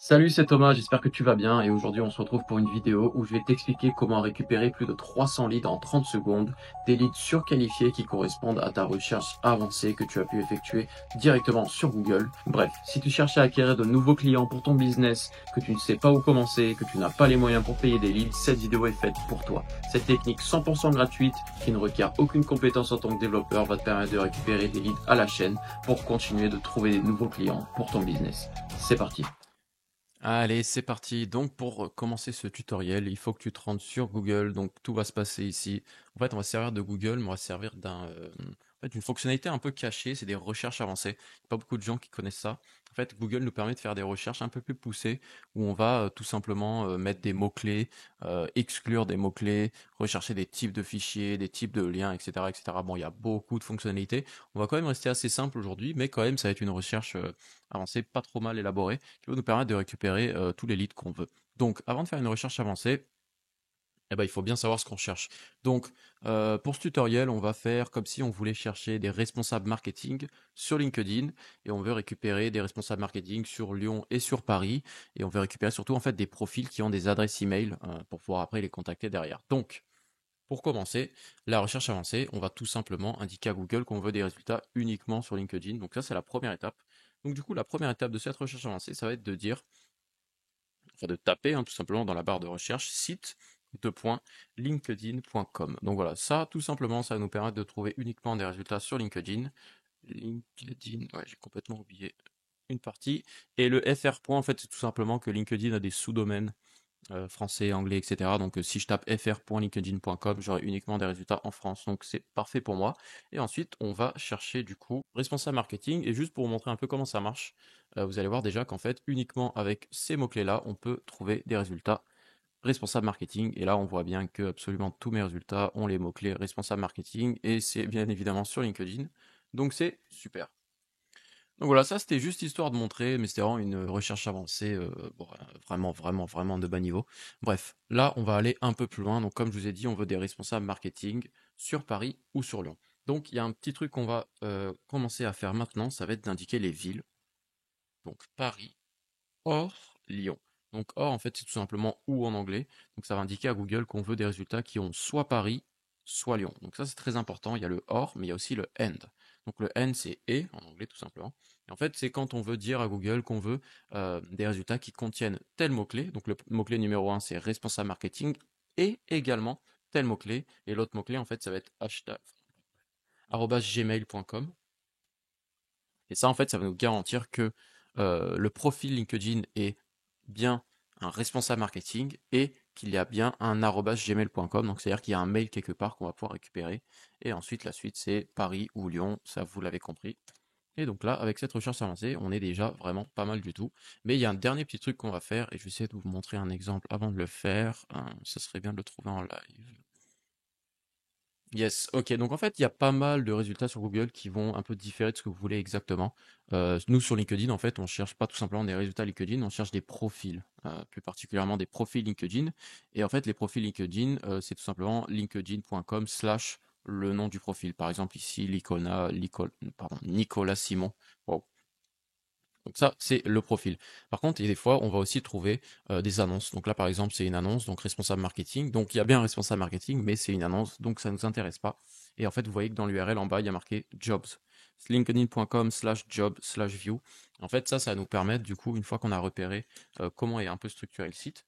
Salut, c'est Thomas, j'espère que tu vas bien et aujourd'hui on se retrouve pour une vidéo où je vais t'expliquer comment récupérer plus de 300 leads en 30 secondes, des leads surqualifiés qui correspondent à ta recherche avancée que tu as pu effectuer directement sur Google. Bref, si tu cherches à acquérir de nouveaux clients pour ton business, que tu ne sais pas où commencer, que tu n'as pas les moyens pour payer des leads, cette vidéo est faite pour toi. Cette technique 100% gratuite qui ne requiert aucune compétence en tant que développeur va te permettre de récupérer des leads à la chaîne pour continuer de trouver des nouveaux clients pour ton business. C'est parti. Allez, c'est parti. Donc, pour commencer ce tutoriel, il faut que tu te rendes sur Google. Donc, tout va se passer ici. En fait, on va se servir de Google, mais on va se servir d'une fonctionnalité un peu cachée. C'est des recherches avancées. Il n'y a pas beaucoup de gens qui connaissent ça. En fait, Google nous permet de faire des recherches un peu plus poussées où on va tout simplement mettre des mots-clés, exclure des mots-clés, rechercher des types de fichiers, des types de liens, etc., etc. Bon, il y a beaucoup de fonctionnalités. On va quand même rester assez simple aujourd'hui, mais quand même, ça va être une recherche avancée, pas trop mal élaborée qui va nous permettre de récupérer tous les leads qu'on veut. Donc, avant de faire une recherche avancée, eh ben, il faut bien savoir ce qu'on cherche. Donc, pour ce tutoriel, on va faire comme si on voulait chercher des responsables marketing sur LinkedIn et on veut récupérer des responsables marketing sur Lyon et sur Paris et on veut récupérer surtout en fait des profils qui ont des adresses email pour pouvoir après les contacter derrière. Donc, pour commencer, la recherche avancée, on va tout simplement indiquer à Google qu'on veut des résultats uniquement sur LinkedIn. Donc ça, c'est la première étape. Donc du coup, la première étape de cette recherche avancée, ça va être de dire enfin de taper tout simplement dans la barre de recherche site linkedin.com. Donc voilà, ça tout simplement, ça va nous permettre de trouver uniquement des résultats sur LinkedIn. LinkedIn, ouais, j'ai complètement oublié une partie. Et le FR point, en fait, c'est tout simplement que LinkedIn a des sous-domaines français, anglais, etc. Donc si je tape fr.linkedin.com, j'aurai uniquement des résultats en France. Donc c'est parfait pour moi. Et ensuite, on va chercher du coup responsable marketing. Et juste pour vous montrer un peu comment ça marche, vous allez voir déjà qu'en fait, uniquement avec ces mots-clés-là, on peut trouver des résultats responsable marketing. Et là, on voit bien que absolument tous mes résultats ont les mots-clés responsable marketing. Et c'est bien évidemment sur LinkedIn. Donc c'est super. Donc voilà, ça c'était juste histoire de montrer, mais c'était vraiment une recherche avancée, bon, vraiment, vraiment, vraiment de bas niveau. Bref, là on va aller un peu plus loin. Donc comme je vous ai dit, on veut des responsables marketing sur Paris ou sur Lyon. Donc il y a un petit truc qu'on va commencer à faire maintenant, ça va être d'indiquer les villes. Donc Paris, hors Lyon. Donc hors en fait c'est tout simplement où en anglais. Donc ça va indiquer à Google qu'on veut des résultats qui ont soit Paris, soit Lyon. Donc ça c'est très important, il y a le hors, mais il y a aussi le and. Donc le and c'est et en anglais tout simplement. Et en fait c'est quand on veut dire à Google qu'on veut des résultats qui contiennent tel mot-clé. Donc le mot-clé numéro un c'est responsable marketing et également tel mot-clé. Et l'autre mot-clé en fait ça va être hashtag @gmail.com. Et ça, en fait, ça va nous garantir que le profil LinkedIn est bien un responsable marketing et qu'il y a bien un @gmail.com. Donc, c'est-à-dire qu'il y a un mail quelque part qu'on va pouvoir récupérer. Et ensuite, la suite, c'est Paris ou Lyon. Ça, vous l'avez compris. Et donc là, avec cette recherche avancée, on est déjà vraiment pas mal du tout. Mais il y a un dernier petit truc qu'on va faire et je vais essayer de vous montrer un exemple avant de le faire. Ça serait bien de le trouver en live. Yes, ok. Donc en fait, il y a pas mal de résultats sur Google qui vont un peu différer de ce que vous voulez exactement. Nous, sur LinkedIn, en fait, on cherche pas tout simplement des résultats LinkedIn, on cherche des profils, plus particulièrement des profils LinkedIn. Et en fait, les profils LinkedIn, c'est tout simplement linkedin.com slash le nom du profil. Par exemple, ici, Nicolas Simon. Wow. Donc ça, c'est le profil. Par contre, il y a des fois, on va aussi trouver des annonces. Donc là, par exemple, c'est une annonce, donc responsable marketing. Donc il y a bien un responsable marketing, mais c'est une annonce, donc ça ne nous intéresse pas. Et en fait, vous voyez que dans l'URL en bas, il y a marqué jobs. linkedin.com/job/view. En fait, ça va nous permettre, du coup, une fois qu'on a repéré comment est un peu structuré le site,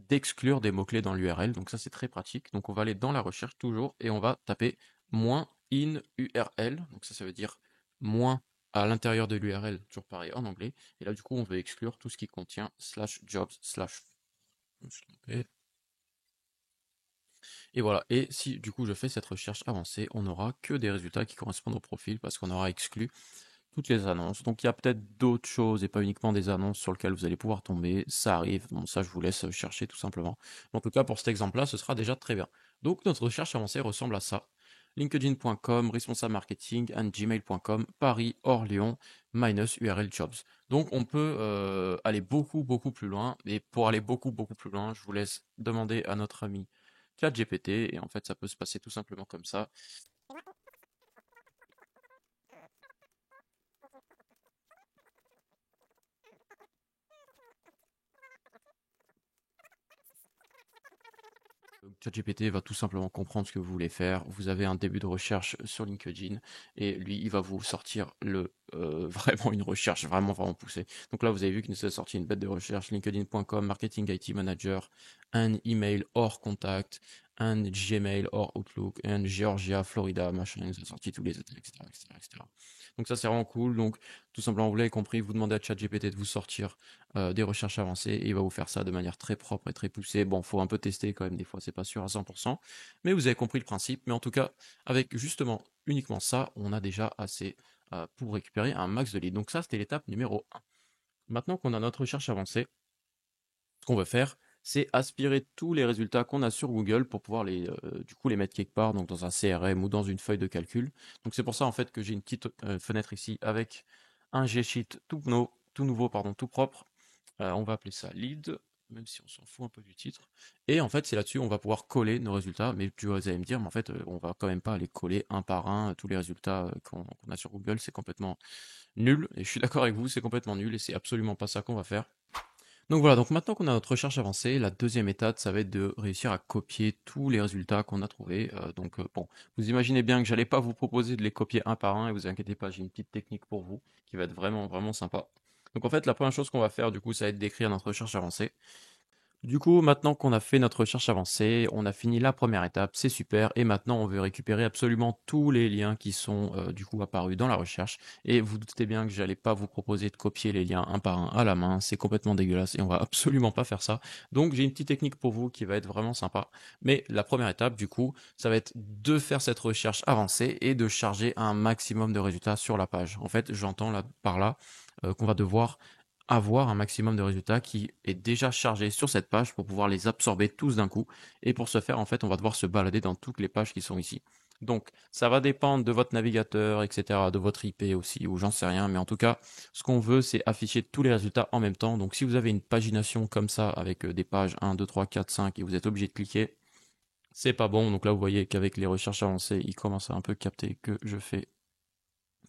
d'exclure des mots-clés dans l'URL. Donc ça, c'est très pratique. Donc on va aller dans la recherche toujours et on va taper moins in URL. Donc ça veut dire moins à l'intérieur de l'URL, toujours pareil en anglais. Et là, du coup, on veut exclure tout ce qui contient slash jobs slash. Et voilà. Et si du coup je fais cette recherche avancée, on n'aura que des résultats qui correspondent au profil parce qu'on aura exclu toutes les annonces. Donc il y a peut-être d'autres choses et pas uniquement des annonces sur lesquelles vous allez pouvoir tomber. Ça arrive. Bon, ça, je vous laisse chercher tout simplement. Mais en tout cas, pour cet exemple-là, ce sera déjà très bien. Donc notre recherche avancée ressemble à ça. LinkedIn.com, responsable marketing, and gmail.com, Paris, hors Lyon, minus URL jobs. Donc on peut aller beaucoup, beaucoup plus loin. Et pour aller beaucoup, beaucoup plus loin, je vous laisse demander à notre ami ChatGPT. Et en fait, ça peut se passer tout simplement comme ça. ChatGPT va tout simplement comprendre ce que vous voulez faire. Vous avez un début de recherche sur LinkedIn et lui, il va vous sortir vraiment une recherche vraiment poussée. Donc là, vous avez vu qu'il nous a sorti une bête de recherche, linkedin.com, marketing IT manager, un email hors contact, un Gmail hors Outlook, un Georgia, Florida, machin, il nous a sorti tous les autres, etc., etc., etc. Donc ça, c'est vraiment cool. Donc, tout simplement, vous l'avez compris, vous demandez à ChatGPT de vous sortir des recherches avancées et il va vous faire ça de manière très propre et très poussée. Bon, faut un peu tester quand même, des fois, c'est pas sûr à 100%, mais vous avez compris le principe. Mais en tout cas, avec justement uniquement ça, on a déjà assez pour récupérer un max de leads. Donc ça, c'était l'étape numéro 1. Maintenant qu'on a notre recherche avancée, ce qu'on veut faire, c'est aspirer tous les résultats qu'on a sur Google pour pouvoir du coup, les mettre quelque part, donc dans un CRM ou dans une feuille de calcul. Donc c'est pour ça en fait que j'ai une petite fenêtre ici avec un G-Sheet tout nouveau, pardon, tout propre. On va appeler ça lead, même si on s'en fout un peu du titre. Et en fait, c'est là-dessus on va pouvoir coller nos résultats. Mais vous allez me dire, mais en fait, on va quand même pas aller coller un par un tous les résultats qu'on a sur Google. C'est complètement nul. Et je suis d'accord avec vous, c'est complètement nul et c'est absolument pas ça qu'on va faire. Donc voilà, donc maintenant qu'on a notre recherche avancée, la deuxième étape, ça va être de réussir à copier tous les résultats qu'on a trouvés. Bon, vous imaginez bien que j'allais pas vous proposer de les copier un par un, et vous inquiétez pas, j'ai une petite technique pour vous qui va être vraiment sympa. Donc en fait, la première chose qu'on va faire, du coup, ça va être d'écrire notre recherche avancée. Du coup, maintenant qu'on a fait notre recherche avancée, on a fini la première étape, c'est super. Et maintenant, on veut récupérer absolument tous les liens qui sont du coup apparus dans la recherche. Et vous doutez bien que j'allais pas vous proposer de copier les liens un par un à la main, c'est complètement dégueulasse et on va absolument pas faire ça. Donc j'ai une petite technique pour vous qui va être vraiment sympa. Mais la première étape, du coup, ça va être de faire cette recherche avancée et de charger un maximum de résultats sur la page. En fait, j'entends là par là qu'on va devoir avoir un maximum de résultats qui est déjà chargé sur cette page pour pouvoir les absorber tous d'un coup. Et pour ce faire, en fait, on va devoir se balader dans toutes les pages qui sont ici. Donc, ça va dépendre de votre navigateur, etc., de votre IP aussi, ou j'en sais rien. Mais en tout cas, ce qu'on veut, c'est afficher tous les résultats en même temps. Donc, si vous avez une pagination comme ça, avec des pages 1, 2, 3, 4, 5, et vous êtes obligé de cliquer, c'est pas bon. Donc là, vous voyez qu'avec les recherches avancées, il commence à un peu capter que je fais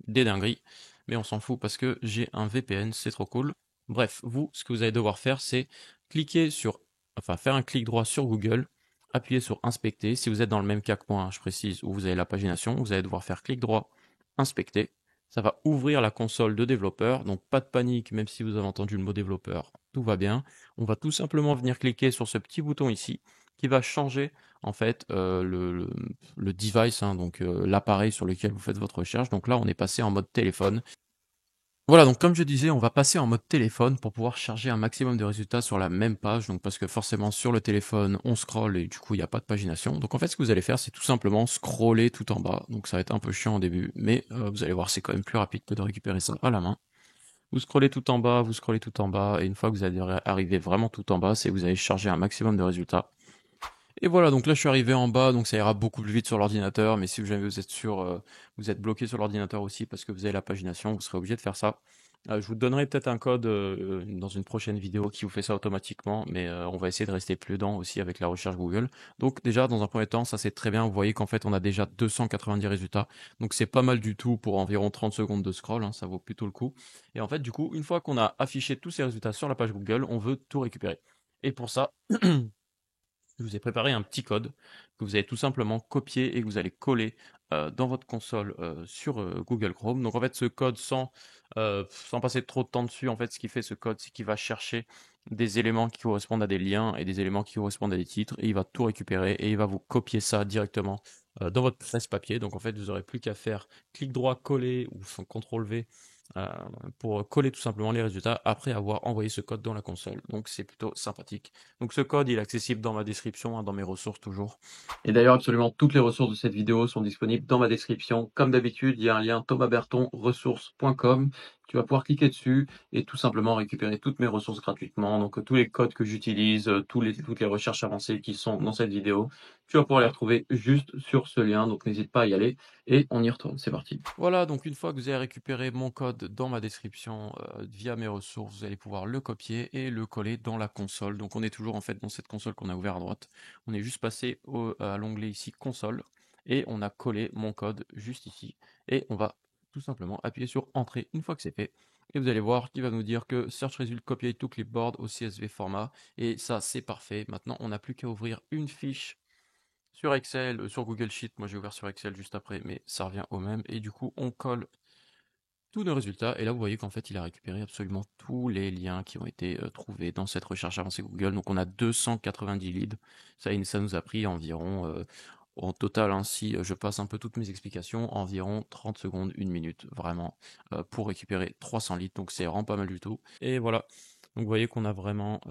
des dingueries, mais on s'en fout parce que j'ai un VPN, c'est trop cool. Bref, vous, ce que vous allez devoir faire, c'est faire un clic droit sur Google, appuyer sur inspecter. Si vous êtes dans le même cas que moi, hein, je précise, où vous avez la pagination, vous allez devoir faire clic droit, inspecter. Ça va ouvrir la console de développeur, donc pas de panique, même si vous avez entendu le mot développeur, tout va bien. On va tout simplement venir cliquer sur ce petit bouton ici, qui va changer en fait le device, hein, donc l'appareil sur lequel vous faites votre recherche. Donc là, on est passé en mode téléphone. Voilà, donc comme je disais, on va passer en mode téléphone pour pouvoir charger un maximum de résultats sur la même page. Donc parce que forcément sur le téléphone, on scrolle et du coup il n'y a pas de pagination. Donc en fait, ce que vous allez faire, c'est tout simplement scroller tout en bas. Donc ça va être un peu chiant au début, mais vous allez voir, c'est quand même plus rapide que de récupérer ça à la main. Vous scrollez tout en bas, vous scrollez tout en bas, et une fois que vous allez arriver vraiment tout en bas, c'est que vous allez charger un maximum de résultats. Et voilà, donc là je suis arrivé en bas, donc ça ira beaucoup plus vite sur l'ordinateur, mais si jamais vous êtes vous êtes bloqué sur l'ordinateur aussi parce que vous avez la pagination, vous serez obligé de faire ça. Je vous donnerai peut-être un code dans une prochaine vidéo qui vous fait ça automatiquement, mais on va essayer de rester prudent aussi avec la recherche Google. Donc déjà, dans un premier temps, ça c'est très bien, vous voyez qu'en fait on a déjà 290 résultats, donc c'est pas mal du tout pour environ 30 secondes de scroll, hein, ça vaut plutôt le coup. Et en fait, du coup, une fois qu'on a affiché tous ces résultats sur la page Google, on veut tout récupérer. Et pour ça, je vous ai préparé un petit code que vous allez tout simplement copier et que vous allez coller dans votre console sur Google Chrome. Donc en fait, ce code, sans passer trop de temps dessus, en fait, ce qu'il fait ce code, c'est qu'il va chercher des éléments qui correspondent à des liens et des éléments qui correspondent à des titres et il va tout récupérer et il va vous copier ça directement dans votre presse-papier. Donc en fait, vous n'aurez plus qu'à faire clic droit, coller ou CTRL V euh, pour coller tout simplement les résultats après avoir envoyé ce code dans la console. Donc c'est plutôt sympathique. Donc ce code, il est accessible dans ma description, hein, dans mes ressources toujours. Et d'ailleurs, absolument toutes les ressources de cette vidéo sont disponibles dans ma description. Comme d'habitude, il y a un lien thomasbertonressources.com. Tu vas pouvoir cliquer dessus et tout simplement récupérer toutes mes ressources gratuitement. Donc tous les codes que j'utilise, toutes les recherches avancées qui sont dans cette vidéo, tu vas pouvoir les retrouver juste sur ce lien. Donc n'hésite pas à y aller et on y retourne. C'est parti. Voilà, donc une fois que vous avez récupéré mon code dans ma description via mes ressources, vous allez pouvoir le copier et le coller dans la console. Donc on est toujours en fait dans cette console qu'on a ouvert à droite. On est juste passé à l'onglet ici console et on a collé mon code juste ici. Et on va tout simplement appuyer sur entrée une fois que c'est fait. Et vous allez voir qu'il va nous dire que Search Result Copy to Clipboard au CSV format. Et ça, c'est parfait. Maintenant, on n'a plus qu'à ouvrir une fiche sur Excel, sur Google Sheet. Moi j'ai ouvert sur Excel juste après, mais ça revient au même. Et du coup, on colle tous nos résultats. Et là, vous voyez qu'en fait, il a récupéré absolument tous les liens qui ont été trouvés dans cette recherche avancée Google. Donc, on a 290 leads. Ça nous a pris environ, en total, hein, si je passe un peu toutes mes explications, environ 30 secondes, 1 minute, vraiment, pour récupérer 300 leads. Donc, c'est vraiment pas mal du tout. Et voilà. Donc, vous voyez qu'on a vraiment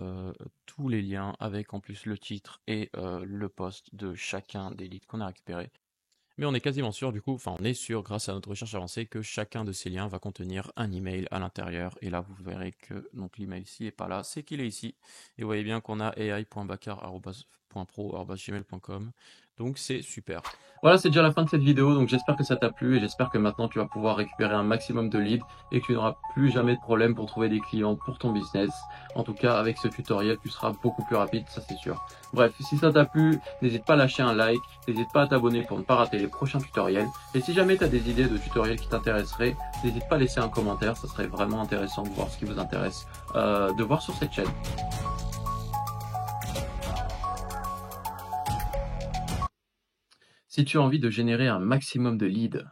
tous les liens avec en plus le titre et le post de chacun des leads qu'on a récupérés. Mais on est quasiment sûr, du coup, enfin on est sûr grâce à notre recherche avancée que chacun de ces liens va contenir un email à l'intérieur. Et là, vous verrez que donc l'email ici est pas là, c'est qu'il est ici. Et vous voyez bien qu'on a ai.bakar.pro@gmail.com. Donc c'est super. Voilà, c'est déjà la fin de cette vidéo, donc j'espère que ça t'a plu et j'espère que maintenant tu vas pouvoir récupérer un maximum de leads et que tu n'auras plus jamais de problème pour trouver des clients pour ton business. En tout cas, avec ce tutoriel, tu seras beaucoup plus rapide, ça c'est sûr. Bref, si ça t'a plu, n'hésite pas à lâcher un like, n'hésite pas à t'abonner pour ne pas rater les prochains tutoriels. Et si jamais tu as des idées de tutoriels qui t'intéresseraient, n'hésite pas à laisser un commentaire, ça serait vraiment intéressant de voir ce qui vous intéresse de voir sur cette chaîne. Si tu as envie de générer un maximum de leads